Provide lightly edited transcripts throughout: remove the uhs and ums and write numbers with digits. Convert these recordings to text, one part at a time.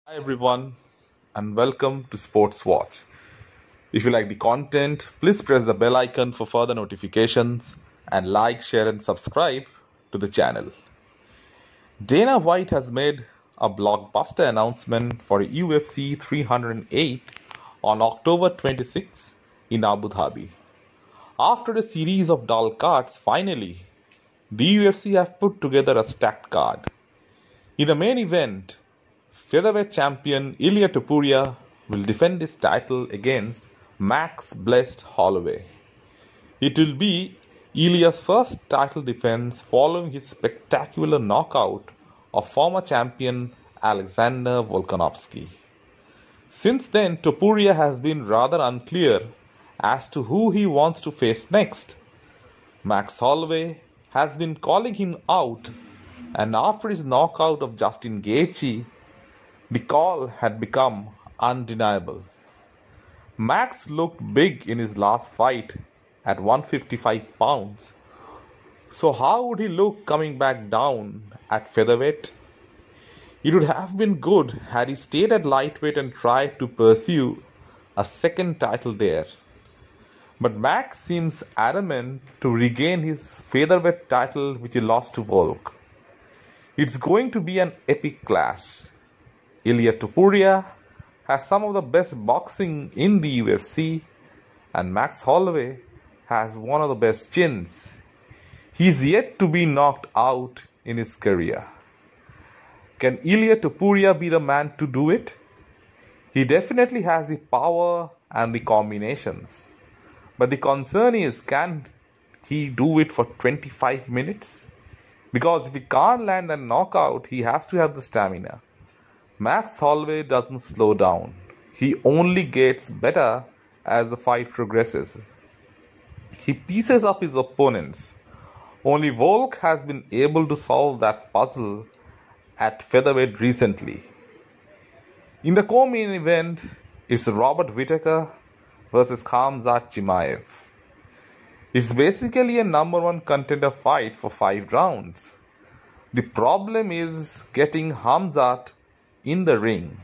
Hi everyone and welcome to Sports Watch. If you like the content, please press the bell icon for further notifications and like, share and subscribe to the channel. Dana White has made a blockbuster announcement for UFC 308 on October 26 in Abu Dhabi. After a series of dull cards, finally, the UFC have put together a stacked card. In the main event, featherweight champion Ilia Topuria will defend his title against Max Blessed Holloway. It will be Ilia's first title defense following his spectacular knockout of former champion Alexander Volkov. Since then, Topuria has been rather unclear as to who he wants to face next. Max Holloway has been calling him out, and after his knockout of Justin Gaethje, the call had become undeniable. Max looked big in his last fight at 155 pounds. So how would he look coming back down at featherweight? It would have been good had he stayed at lightweight and tried to pursue a second title there. But Max seems adamant to regain his featherweight title which he lost to Volk. It's going to be an epic clash. Ilia Topuria has some of the best boxing in the UFC, and Max Holloway has one of the best chins. He's yet to be knocked out in his career. Can Ilia Topuria be the man to do it? He definitely has the power and the combinations. But the concern is, can he do it for 25 minutes? Because if he can't land a knockout, he has to have the stamina. Max Holloway doesn't slow down. He only gets better as the fight progresses. He pieces up his opponents. Only Volk has been able to solve that puzzle at featherweight recently. In the co-main event, it's Robert Whittaker versus Khamzat Chimaev. It's basically a number one contender fight for 5 rounds. The problem is getting Khamzat in the ring.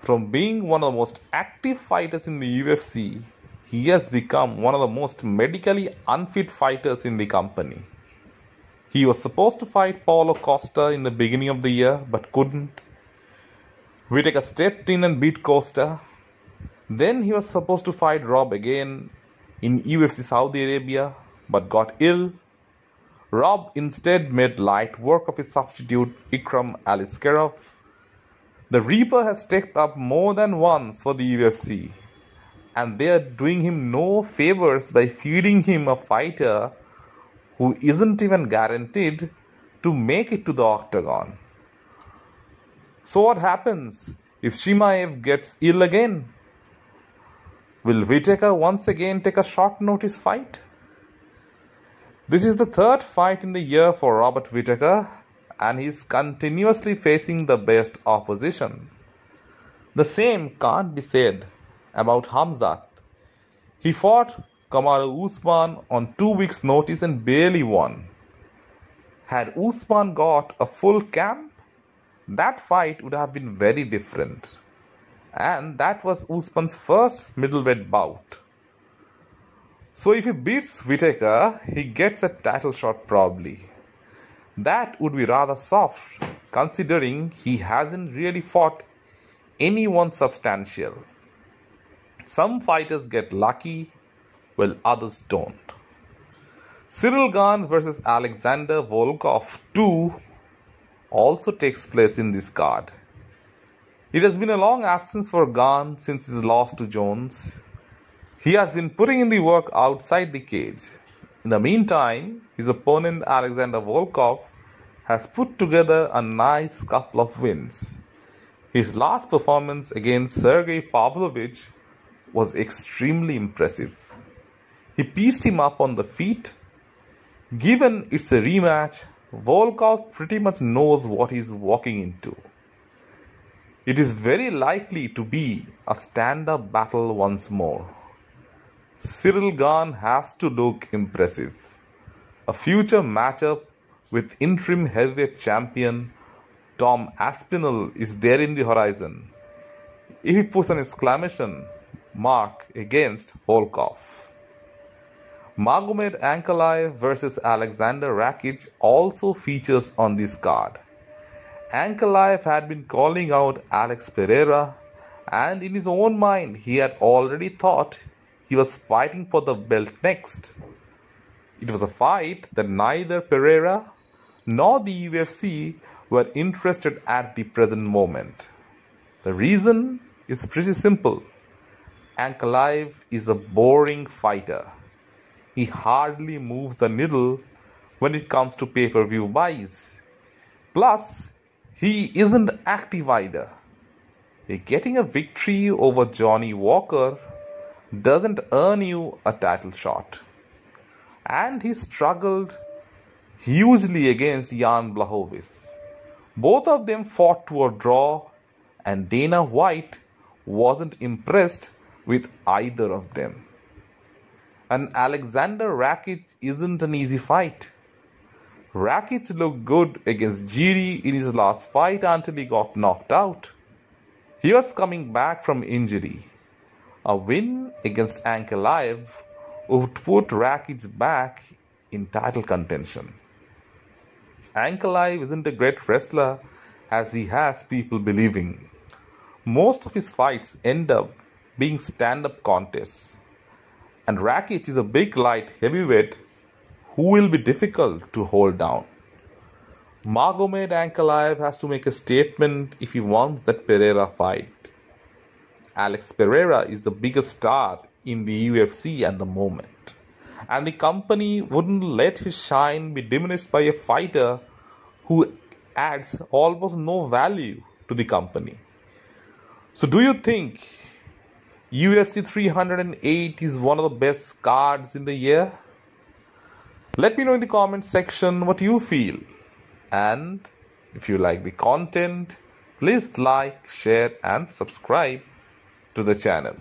From being one of the most active fighters in the UFC, he has become one of the most medically unfit fighters in the company. He was supposed to fight Paulo Costa in the beginning of the year but couldn't. Whittaker stepped in and beat Costa. Then he was supposed to fight Rob again in UFC Saudi Arabia but got ill. Rob instead made light work of his substitute Ikram Aliskerov. The Reaper has stepped up more than once for the UFC, and they are doing him no favors by feeding him a fighter who isn't even guaranteed to make it to the octagon. So what happens if Chimaev gets ill again? Will Whittaker once again take a short notice fight? This is the 3rd fight in the year for Robert Whittaker, and he's continuously facing the best opposition. The same can't be said about Khamzat. He fought Kamaru Usman on 2 weeks' notice and barely won. Had Usman got a full camp, that fight would have been very different. And that was Usman's first middleweight bout. So if he beats Whittaker, he gets a title shot probably. That would be rather soft, considering he hasn't really fought anyone substantial. Some fighters get lucky, while others don't. Ciryl Gane versus Alexander Volkov 2 also takes place in this card. It has been a long absence for Gane since his loss to Jones. He has been putting in the work outside the cage. In the meantime, his opponent Alexander Volkov has put together a nice couple of wins. His last performance against Sergey Pavlovich was extremely impressive. He pieced him up on the feet. Given it's a rematch, Volkov pretty much knows what he's walking into. It is very likely to be a stand-up battle once more. Ciryl Gane has to look impressive. A future matchup with interim heavyweight champion Tom Aspinall is there in the horizon if he puts an exclamation mark against Volkov. Magomed Ankalaev versus Alexander Rakic also features on this card. Ankalaev had been calling out Alex Pereira, and in his own mind he had already thought he was fighting for the belt next. It was a fight that neither Pereira nor the UFC were interested at the present moment. The reason is pretty simple. Ankalaev is a boring fighter. He hardly moves the needle when it comes to pay-per-view buys. Plus, he isn't active either. Getting a victory over Johnny Walker doesn't earn you a title shot. And he struggled hugely against Jan Blachowicz. Both of them fought to a draw, and Dana White wasn't impressed with either of them. And Alexander Rakic isn't an easy fight. Rakic looked good against Jiri in his last fight until he got knocked out. He was coming back from injury. A win against Ankalaev would put Rakic back in title contention. Ankalaev isn't a great wrestler as he has people believing. Most of his fights end up being stand-up contests. And Rakic is a big light heavyweight who will be difficult to hold down. Magomed Ankalaev has to make a statement if he wants that Pereira fight. Alex Pereira is the biggest star in the UFC at the moment, and the company wouldn't let his shine be diminished by a fighter who adds almost no value to the company. So do you think UFC 308 is one of the best cards in the year? Let me know in the comment section what you feel. And if you like the content, please like, share and subscribe to the channel.